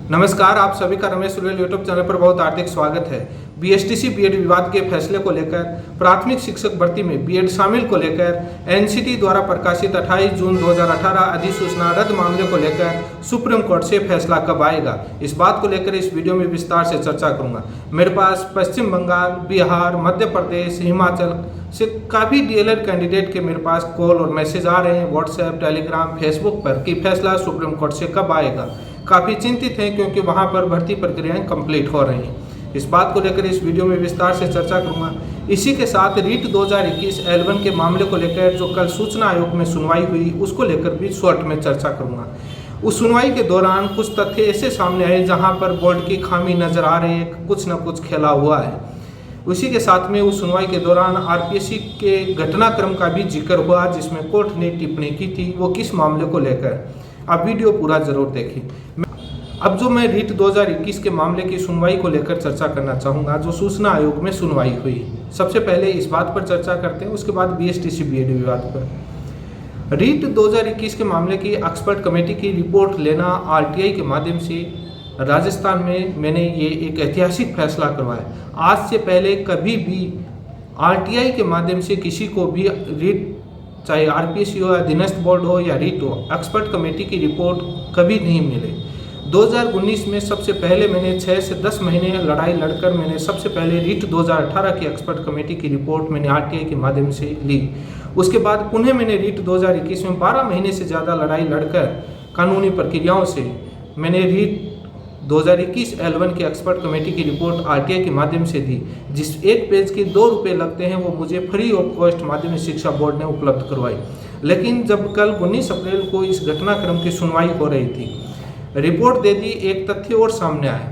नमस्कार, आप सभी का रमेश सुरेल यूट्यूब चैनल पर बहुत हार्दिक स्वागत है। बीएसटीसी बीएड विवाद के फैसले को लेकर, प्राथमिक शिक्षक भर्ती में बीएड शामिल को लेकर एनसीटी द्वारा प्रकाशित 28 जून 2018 अधिसूचना रद्द मामले को लेकर सुप्रीम कोर्ट से फैसला कब आएगा, इस बात को लेकर इस वीडियो में विस्तार से चर्चा करूंगा। मेरे पास पश्चिम बंगाल, बिहार, मध्य प्रदेश, हिमाचल से काफ़ी डीएलएड कैंडिडेट के मेरे पास कॉल और मैसेज आ रहे हैं व्हाट्सएप, टेलीग्राम, फेसबुक पर कि फैसला सुप्रीम कोर्ट से कब आएगा। काफ़ी चिंतित हैं क्योंकि वहां पर भर्ती प्रक्रियाएं कंप्लीट हो रही हैं। इस बात को लेकर इस वीडियो में विस्तार से चर्चा करूंगा। इसी के साथ रीट 2021 L1 के मामले को लेकर जो कल सूचना आयोग में सुनवाई हुई, उसको लेकर भी शॉर्ट में चर्चा करूंगा। उस सुनवाई के दौरान कुछ तथ्य ऐसे सामने आए जहां पर बोर्ड की खामी नजर आ रही है, कुछ न कुछ खेला हुआ है। उसी के साथ में उस सुनवाई के दौरान आरपीएससी के घटनाक्रम का भी जिक्र हुआ जिसमें कोर्ट ने टिप्पणी की थी, वो किस मामले को लेकर। आप वीडियो पूरा जरूर देखें। अब जो मैं रीट 2021 के मामले की सुनवाई को लेकर चर्चा करना चाहूँगा, जो सूचना आयोग में सुनवाई हुई। सबसे पहले इस बात पर चर्चा करते हैं, उसके बाद बीएसटीसी बीएड विवाद पर। रीट 2021 के मामले की एक्सपर्ट कमेटी की रिपोर्ट लेना आरटीआई के माध्यम से राजस्थान में मैंने ये एक ऐतिहासिक फैसला करवाया। आज से पहले कभी भी आरटीआई के माध्यम से किसी को भी रीट, चाहे आरपीएससी हो या अधीनस्थ बोर्ड हो या रीट हो, एक्सपर्ट कमेटी की रिपोर्ट कभी नहीं मिले। 2019 में सबसे पहले मैंने 6 से 10 महीने लड़ाई लड़कर मैंने सबसे पहले रीट 2018 की एक्सपर्ट कमेटी की रिपोर्ट मैंने आरटीआई के माध्यम से ली। उसके बाद पुनः मैंने रीट 2021 में 12 महीने से ज़्यादा लड़ाई लड़कर कानूनी प्रक्रियाओं से मैंने रीट 2021 L1 की एक्सपर्ट कमेटी की रिपोर्ट आरटीआई के माध्यम से दी, जिस एक पेज के 2 रुपये लगते हैं, वो मुझे फ्री ऑफ कॉस्ट माध्यमिक शिक्षा बोर्ड ने उपलब्ध करवाई। लेकिन जब कल 19 अप्रैल को इस घटनाक्रम की सुनवाई हो रही थी, रिपोर्ट दे दी, एक तथ्य और सामने आया।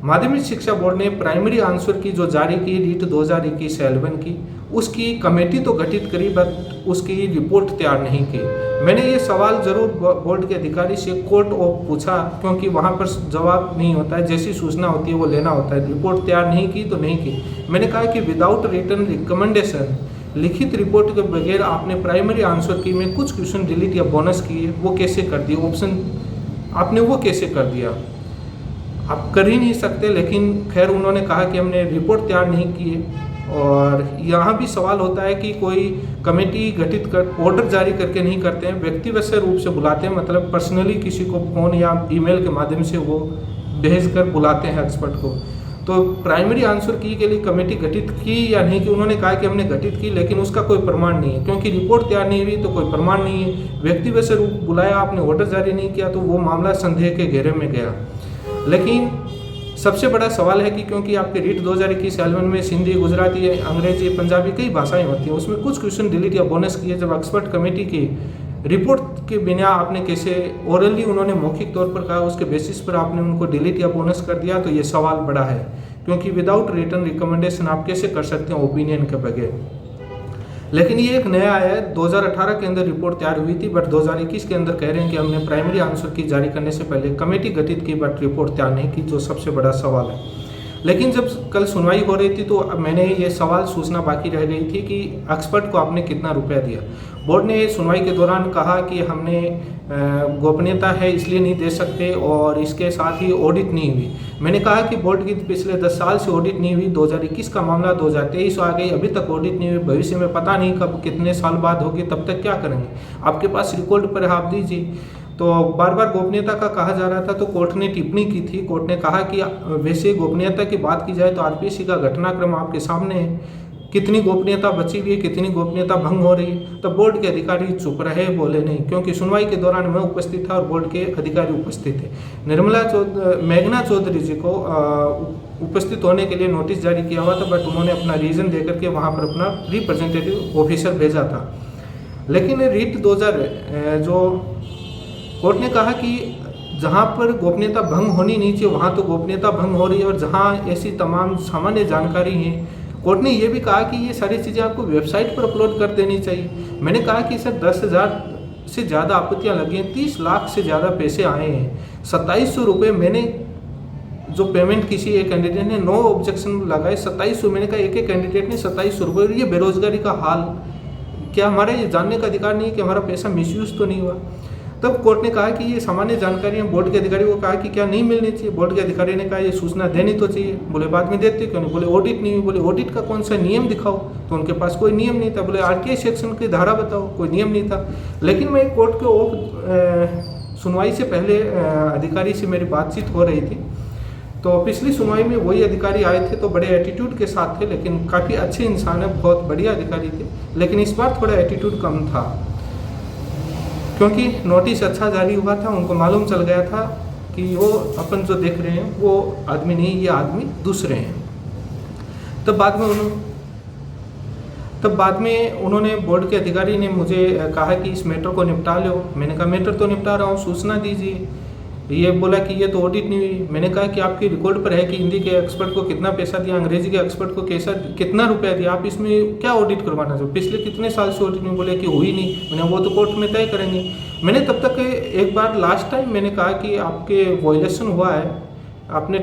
माध्यमिक शिक्षा बोर्ड ने प्राइमरी आंसर की जो जारी की रीट 2021 L1 की, उसकी कमेटी तो गठित करी बट उसकी रिपोर्ट तैयार नहीं की। मैंने ये सवाल जरूर बोर्ड के अधिकारी से कोर्ट ऑफ पूछा, क्योंकि वहाँ पर जवाब नहीं होता है, जैसी सूचना होती है वो लेना होता है। रिपोर्ट तैयार नहीं की तो नहीं की। मैंने कहा कि विदाउट रिटन रिकमेंडेशन, लिखित रिपोर्ट के बगैर आपने प्राइमरी आंसर की में कुछ क्वेश्चन डिलीट या बोनस किए, वो कैसे कर दिए? ऑप्शन आपने वो कैसे कर दिया? आप कर ही नहीं सकते। लेकिन खैर, उन्होंने कहा कि हमने रिपोर्ट तैयार नहीं की है। और यहाँ भी सवाल होता है कि कोई कमेटी गठित कर ऑर्डर जारी करके नहीं करते हैं, व्यक्तिगत रूप से बुलाते हैं, मतलब पर्सनली किसी को फ़ोन या ईमेल के माध्यम से वो भेज कर बुलाते हैं एक्सपर्ट को। तो प्राइमरी आंसर की के लिए कमेटी गठित की या नहीं की, उन्होंने कहा कि हमने गठित की, लेकिन उसका कोई प्रमाण नहीं है, क्योंकि रिपोर्ट तैयार नहीं हुई तो कोई प्रमाण नहीं है। व्यक्तिगत रूप बुलाया, आपने ऑर्डर जारी नहीं किया, तो वो मामला संदेह के घेरे में गया। लेकिन सबसे बड़ा सवाल है कि क्योंकि आपके रीट 2021 L1 में सिंधी, गुजराती, अंग्रेजी, पंजाबी कई भाषाएं होती हैं, उसमें कुछ क्वेश्चन डिलीट या बोनस किए। जब एक्सपर्ट कमेटी की रिपोर्ट के बिना आपने कैसे, ओरली उन्होंने मौखिक तौर पर कहा, उसके बेसिस पर आपने उनको डिलीट या बोनस कर दिया, तो ये सवाल बड़ा है। क्योंकि विदाउट रिटन रिकमेंडेशन आप कैसे कर सकते हैं ओपिनियन के बगैर? लेकिन ये एक नया है, 2018 के अंदर रिपोर्ट तैयार हुई थी, बट 2021 के अंदर कह रहे हैं कि हमने प्राइमरी आंसर की जारी करने से पहले कमेटी गठित की बट रिपोर्ट तैयार नहीं की, जो सबसे बड़ा सवाल है। लेकिन जब कल सुनवाई हो रही थी तो मैंने ये सवाल सूचना बाकी रह गई थी कि एक्सपर्ट को आपने कितना रुपया दिया। बोर्ड ने सुनवाई के दौरान कहा कि हमने गोपनीयता है इसलिए नहीं दे सकते, और इसके साथ ही ऑडिट नहीं हुई। मैंने कहा कि बोर्ड की पिछले 10 साल से ऑडिट नहीं हुई, 2021 का मामला 2023 आ गई, अभी तक ऑडिट नहीं हुई, भविष्य में पता नहीं कब कितने साल बाद होगी, तब तक क्या करेंगे? आपके पास रिकॉर्ड पर आप दीजिए। तो बार बार गोपनीयता का कहा जा रहा था, तो कोर्ट ने टिप्पणी की थी। कोर्ट ने कहा कि वैसे गोपनीयता की बात की जाए तो आरपीएससी का घटनाक्रम आपके सामने है, कितनी गोपनीयता बची हुई है, कितनी गोपनीयता भंग हो रही है। तो बोर्ड के अधिकारी चुप रहे, बोले नहीं, क्योंकि सुनवाई के दौरान मैं उपस्थित था और बोर्ड के अधिकारी उपस्थित थे। मेघना चौधरी जी को उपस्थित होने के लिए नोटिस जारी किया हुआ था, बट उन्होंने अपना रीज़न देकर के वहाँ पर अपना रिप्रेजेंटेटिव ऑफिसर भेजा था। लेकिन रीट 2000 जो कोर्ट ने कहा कि जहाँ पर गोपनीयता भंग होनी नहीं चाहिए वहाँ तो गोपनीयता भंग हो रही है, और जहाँ ऐसी तमाम सामान्य जानकारी है, कोर्ट ने ये भी कहा कि ये सारी चीज़ें आपको वेबसाइट पर अपलोड कर देनी चाहिए। मैंने कहा कि सर 10,000 से ज़्यादा आपत्तियाँ लगी हैं, 30 लाख से ज़्यादा पैसे आए हैं, 2700 रुपये मैंने जो पेमेंट किसी एक कैंडिडेट ने, नो ऑब्जेक्शन लगाए, 2700। मैंने कहा एक कैंडिडेट ने 2700 रुपये, ये बेरोजगारी का हाल, क्या हमारा ये जानने का अधिकार नहीं कि हमारा पैसा मिसयूज तो नहीं हुआ? तब कोर्ट ने कहा कि ये सामान्य जानकारी है। बोर्ड के अधिकारी को कहा कि क्या नहीं मिलनी चाहिए। बोर्ड के अधिकारी ने कहा ये सूचना देनी तो चाहिए। बोले बाद में देते क्यों नहीं। बोले ऑडिट नहीं हुई। बोले ऑडिट का कौन सा नियम दिखाओ। तो उनके पास कोई नियम नहीं था। बोले आरटीआई सेक्शन की धारा बताओ, कोई नियम नहीं था। लेकिन मैं कोर्ट के सुनवाई से पहले अधिकारी से मेरी बातचीत हो रही थी, तो पिछली सुनवाई में वही अधिकारी आए थे, तो बड़े एटीट्यूड के साथ थे, लेकिन काफ़ी अच्छे इंसान है, बहुत बढ़िया अधिकारी थे। लेकिन इस बार थोड़ा एटीट्यूड कम था, क्योंकि नोटिस अच्छा जारी हुआ था। उनको मालूम चल गया था कि वो अपन जो देख रहे हैं वो आदमी नहीं, ये आदमी दूसरे हैं। तब बाद में उन्होंने, बोर्ड के अधिकारी ने मुझे कहा कि इस मैटर को निपटा लो। मैंने कहा मैटर तो निपटा रहा हूँ, सूचना दीजिए। ये बोला कि ये तो ऑडिट नहीं हुई। मैंने कहा कि आपकी रिकॉर्ड पर है कि हिंदी के एक्सपर्ट को कितना पैसा दिया, अंग्रेजी के एक्सपर्ट को कितना रुपया दिया, आप इसमें क्या ऑडिट करवाना चाहो, पिछले कितने साल से ऑडिट नहीं। बोले कि हुई नहीं। मैंने वो तो कोर्ट में तय करेंगे। मैंने तब तक एक बार लास्ट टाइम मैंने कहा कि आपके वायलेशन हुआ है, आपने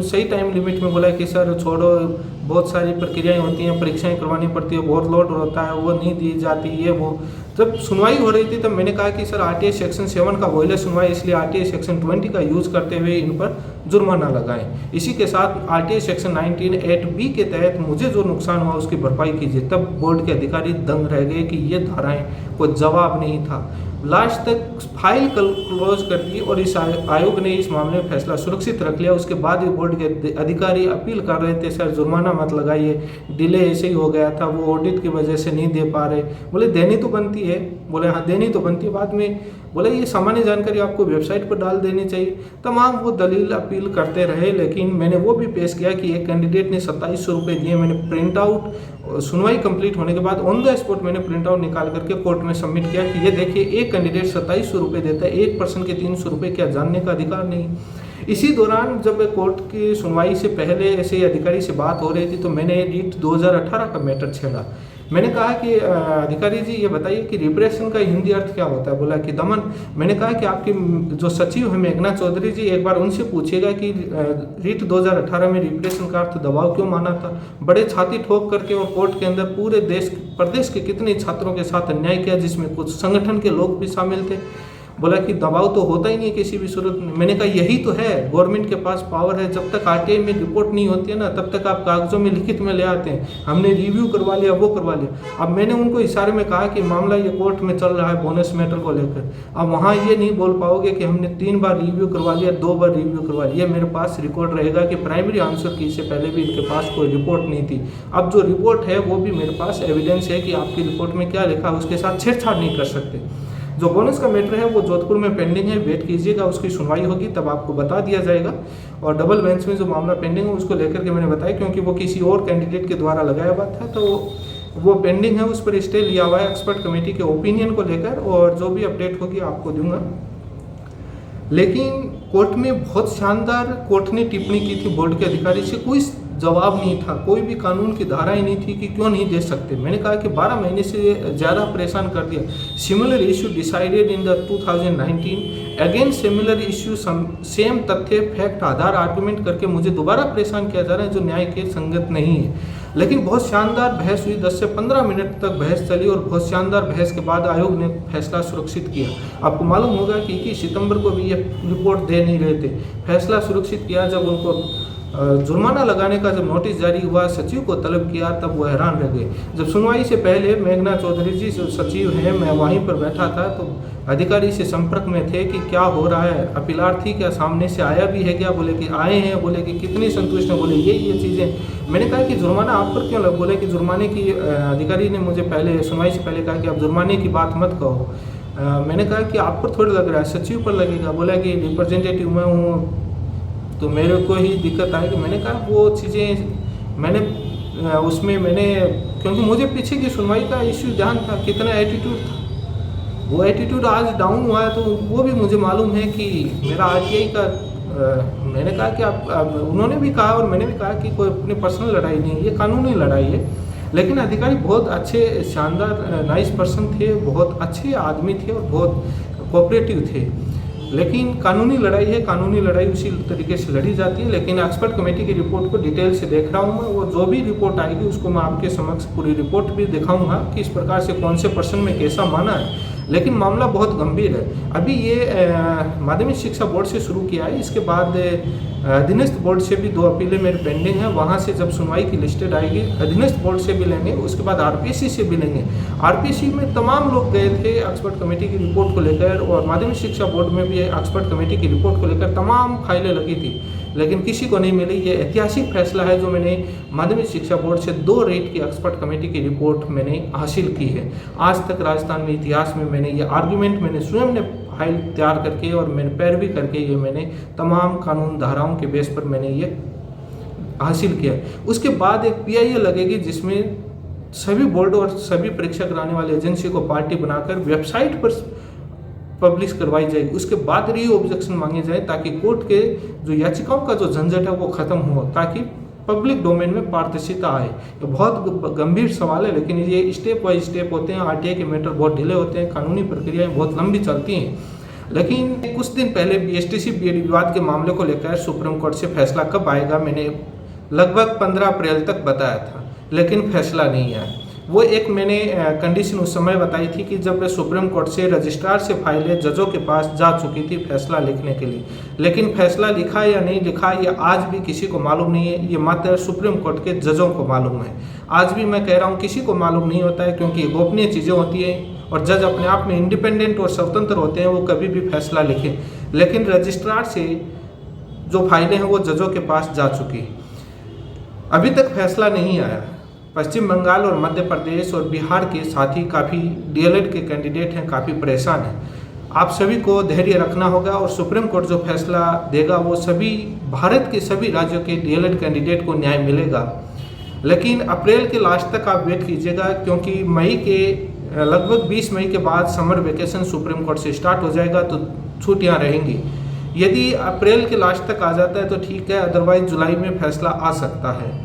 सही टाइम लिमिट में बोला कि सर छोड़ो, बहुत सारी प्रक्रियाएं होती हैं, परीक्षाएं करवानी पड़ती है, बहुत लोड होता है, वो नहीं दी जाती, ये वो। जब सुनवाई हो रही थी तब मैंने कहा कि सर आरटीआई सेक्शन 7 का वायलेशन हुआ है, इसलिए आरटीआई सेक्शन 20 का यूज़ करते हुए इन पर जुर्माना लगाएं। इसी के साथ आरटीआई सेक्शन 19(8)(b) के तहत मुझे जो नुकसान हुआ उसकी भरपाई कीजिए। तब बोर्ड के अधिकारी दंग रह गए कि ये धाराएं, कोई जवाब नहीं था। लास्ट तक फाइल क्लोज कर दी और इस आयोग ने इस मामले में फैसला सुरक्षित रख लिया। उसके बाद भी बोर्ड के अधिकारी अपील कर रहे थे, सर जुर्माना मत लगाइए, डिले ऐसे ही हो गया था, वो ऑडिट की वजह से नहीं दे पा रहे। बोले देनी तो बनती है। बोले हाँ देनी तो बनती है। बाद में बोले ये सामान्य जानकारी आपको वेबसाइट पर डाल देनी चाहिए। तमाम वो दलील अपील करते रहे, लेकिन मैंने वो भी पेश किया कि एक कैंडिडेट ने 2700 रुपये दिए। मैंने प्रिंट आउट, सुनवाई कंप्लीट होने के बाद ऑन द स्पॉट मैंने प्रिंट आउट निकाल करके कोर्ट में सबमिट किया कि ये देखिए एक कैंडिडेट 2700 रुपये देता है, एक पर्सन के 300 रुपये, क्या जानने का अधिकार नहीं। इसी दौरान जब कोर्ट की सुनवाई से पहले ऐसे ही अधिकारी से बात हो रही थी, तो मैंने रीट 2018 का मैटर छेड़ा। मैंने कहा कि अधिकारी जी ये बताइए कि रिप्रेशन का हिंदी अर्थ क्या होता है। बोला कि दमन। मैंने कहा कि आपकी जो सचिव है मेघना चौधरी जी, एक बार उनसे पूछिएगा कि रीट 2018 में रिप्रेशन का अर्थ दबाव क्यों माना था। बड़े छाती ठोक करके और कोर्ट के अंदर पूरे प्रदेश के कितने छात्रों के साथ अन्याय किया, जिसमें कुछ संगठन के लोग भी शामिल थे। बोला कि दबाव तो होता ही नहीं किसी भी सूरत में। मैंने कहा यही तो है, गवर्नमेंट के पास पावर है। जब तक आरटीआई में रिपोर्ट नहीं होती है ना, तब तक आप कागजों में लिखित में ले आते हैं, हमने रिव्यू करवा लिया, वो करवा लिया। अब मैंने उनको इशारे में कहा कि मामला ये कोर्ट में चल रहा है बोनस मैटर को लेकर। अब वहाँ ये नहीं बोल पाओगे कि हमने 3 बार रिव्यू करवा लिया, 2 बार रिव्यू करवा लिया। मेरे पास रिकॉर्ड रहेगा कि प्राइमरी आंसर की से पहले भी इनके पास कोई रिपोर्ट नहीं थी। अब जो रिपोर्ट है वो भी मेरे पास एविडेंस है कि आपकी रिपोर्ट में क्या लिखा है, उसके साथ छेड़छाड़ नहीं कर सकते। जो बोनस का मैटर है वो जोधपुर में पेंडिंग है, वेट कीजिएगा, उसकी सुनवाई होगी तब आपको बता दिया जाएगा। और डबल बेंच में जो मामला पेंडिंग है उसको लेकर के मैंने बताया, क्योंकि वो किसी और कैंडिडेट के द्वारा लगाया हुआ था, तो वो पेंडिंग है, उस पर स्टे लिया हुआ है एक्सपर्ट कमेटी के ओपिनियन को लेकर, और जो भी अपडेट होगी आपको दूंगा। लेकिन कोर्ट में बहुत शानदार कोर्ट ने टिप्पणी की थी बोर्ड के अधिकारी से, कोई जवाब नहीं था, कोई भी कानून की धारा ही नहीं थी कि क्यों नहीं दे सकते। मैंने कहा कि 12 महीने से ज़्यादा परेशान कर दिया। Similar issue decided in the 2019 again similar issue, same तथ्य फैक्ट आधार आर्गुमेंट करके मुझे दोबारा परेशान किया जा रहा है, जो न्याय के संगत नहीं है। लेकिन बहुत शानदार बहस हुई, 10 से 15 मिनट तक बहस चली, और बहुत शानदार बहस के बाद आयोग ने फैसला सुरक्षित किया। आपको मालूम होगा कि 21 सितंबर को भी ये रिपोर्ट दे नहीं रहे थे, फैसला सुरक्षित किया। जब उनको जुर्माना लगाने का जब नोटिस जारी हुआ, सचिव को तलब किया, तब वो हैरान रह गए। जब सुनवाई से पहले मेघना चौधरी जी सचिव हैं, मैं वहीं पर बैठा था, तो अधिकारी से संपर्क में थे कि क्या हो रहा है, अपीलार्थी क्या सामने से आया भी है क्या। बोले कि आए हैं। बोले कि कितनी संतुष्ट हैं। बोले ये चीज़ें। मैंने कहा कि जुर्माना आप पर क्यों लगा। बोले कि जुर्माने की, अधिकारी ने मुझे पहले सुनवाई से पहले कहा कि आप जुर्माने की बात मत कहो। मैंने कहा कि आप पर थोड़ी लग रहा है, सचिव पर लगेगा। बोला कि रिप्रेजेंटेटिव मैं हूँ तो मेरे को ही दिक्कत आएगी। मैंने कहा वो चीज़ें मैंने उसमें क्योंकि मुझे पीछे की सुनवाई का इश्यू ध्यान था, कितना एटीट्यूड था। वो एटीट्यूड आज डाउन हुआ है, तो वो भी मुझे मालूम है कि मेरा आरटीआई का मैंने कहा कि आप उन्होंने भी कहा और मैंने भी कहा कि कोई अपनी पर्सनल लड़ाई नहीं है, ये कानूनी लड़ाई है। लेकिन अधिकारी बहुत अच्छे, शानदार, नाइस पर्सन थे, बहुत अच्छे आदमी थे और बहुत कोऑपरेटिव थे। लेकिन कानूनी लड़ाई है, कानूनी लड़ाई उसी तरीके से लड़ी जाती है। लेकिन एक्सपर्ट कमेटी की रिपोर्ट को डिटेल से देख रहा हूँ मैं, वो जो भी रिपोर्ट आएगी उसको मैं आपके समक्ष पूरी रिपोर्ट भी दिखाऊंगा कि इस प्रकार से कौन से पर्सन में कैसा माना है। लेकिन मामला बहुत गंभीर है। अभी ये माध्यमिक शिक्षा बोर्ड से शुरू किया है, इसके बाद अधीनस्थ बोर्ड से भी 2 अपीलें मेरी पेंडिंग है। वहाँ से जब सुनवाई की लिस्टेड आएगी अधीनस्थ बोर्ड से भी लेंगे, उसके बाद आरपीएससी से भी लेंगे। आरपीएससी में तमाम लोग गए थे एक्सपर्ट कमेटी की रिपोर्ट को लेकर, और माध्यमिक शिक्षा बोर्ड में भी एक्सपर्ट कमेटी की रिपोर्ट को लेकर तमाम फाइलें लगी थी, लेकिन किसी को नहीं मिली। ये ऐतिहासिक फैसला है जो मैंने माध्यमिक शिक्षा बोर्ड से 2 रेट की एक्सपर्ट कमेटी की रिपोर्ट मैंने हासिल की है। आज तक राजस्थान में इतिहास में मैंने ये आर्ग्यूमेंट मैंने स्वयं ने फाइल तैयार करके और मैंने पैरवी करके ये मैंने तमाम कानून धाराओं के बेस पर मैंने ये हासिल किया। उसके बाद एक पीआईए लगेगी जिसमें सभी बोर्ड और सभी परीक्षा कराने वाली एजेंसी को पार्टी बनाकर वेबसाइट पर पब्लिश करवाई जाएगी। उसके बाद री ऑब्जेक्शन मांगे जाए ताकि कोर्ट के जो याचिकाओं का जो झंझट है वो खत्म हो, ताकि पब्लिक डोमेन में पारदर्शिता आए। ये बहुत गंभीर सवाल है, लेकिन ये स्टेप बाय स्टेप होते हैं। आरटीआई के मैटर बहुत डिले होते हैं, कानूनी प्रक्रियाएं बहुत लंबी चलती हैं। लेकिन कुछ दिन पहले बीएसटीसी बीएड विवाद के मामले को लेकर सुप्रीम कोर्ट से फैसला कब आएगा मैंने लगभग 15 अप्रैल तक बताया था, लेकिन फैसला नहीं आया। वो एक मैंने कंडीशन उस समय बताई थी कि जब सुप्रीम कोर्ट से रजिस्ट्रार से फाइलें जजों के पास जा चुकी थी फैसला लिखने के लिए, लेकिन फैसला लिखा या नहीं लिखा ये आज भी किसी को मालूम नहीं है। ये मात्र सुप्रीम कोर्ट के जजों को मालूम है। आज भी मैं कह रहा हूँ किसी को मालूम नहीं होता है, क्योंकि गोपनीय चीज़ें होती हैं और जज अपने आप में इंडिपेंडेंट और स्वतंत्र होते हैं, वो कभी भी फैसला लिखें। लेकिन रजिस्ट्रार से जो फाइलें हैं वो जजों के पास जा चुकी, अभी तक फैसला नहीं आया। पश्चिम बंगाल और मध्य प्रदेश और बिहार के साथी काफ़ी डीएलएड के कैंडिडेट हैं, काफ़ी परेशान हैं। आप सभी को धैर्य रखना होगा और सुप्रीम कोर्ट जो फैसला देगा वो सभी भारत के सभी राज्यों के डीएलएड कैंडिडेट को न्याय मिलेगा। लेकिन अप्रैल के लास्ट तक आप वेट कीजिएगा, क्योंकि मई के लगभग 20 मई के बाद समर वेकेशन सुप्रीम कोर्ट से स्टार्ट हो जाएगा, तो छुट्टियाँ रहेंगी। यदि अप्रैल के लास्ट तक आ जाता है तो ठीक है, अदरवाइज जुलाई में फैसला आ सकता है।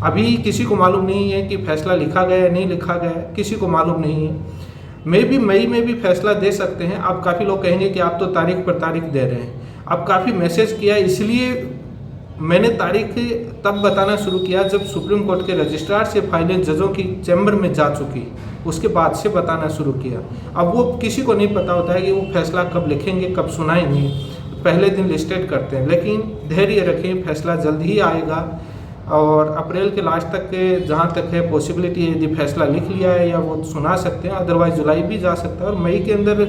अभी किसी को मालूम नहीं है कि फैसला लिखा गया या नहीं लिखा गया, किसी को मालूम नहीं है। मई में भी फैसला दे सकते हैं। आप काफ़ी लोग कहेंगे कि आप तो तारीख पर तारीख दे रहे हैं। आप काफ़ी मैसेज किया, इसलिए मैंने तारीख तब बताना शुरू किया जब सुप्रीम कोर्ट के रजिस्ट्रार से फाइलें जजों की चैम्बर में जा चुकी, उसके बाद से बताना शुरू किया। अब वो किसी को नहीं पता होता है कि वो फैसला कब लिखेंगे, कब सुनाएंगे, पहले दिन लिस्टेड करते हैं। लेकिन धैर्य रखें, फैसला जल्द ही आएगा। और अप्रैल के लास्ट तक के जहाँ तक है पॉसिबिलिटी, यदि फैसला लिख लिया है या वो सुना सकते हैं, अदरवाइज जुलाई भी जा सकता है। और मई के अंदर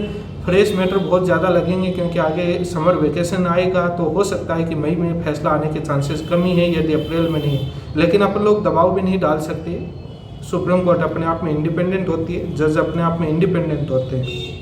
फ्रेश मैटर बहुत ज़्यादा लगेंगे, क्योंकि आगे समर वेकेशन आएगा, तो हो सकता है कि मई में फैसला आने के चांसेस कम ही है, यदि अप्रैल में नहीं। लेकिन अपन लोग दबाव भी नहीं डाल सकते। सुप्रीम कोर्ट अपने आप में इंडिपेंडेंट होती है, जज अपने आप में इंडिपेंडेंट होते हैं।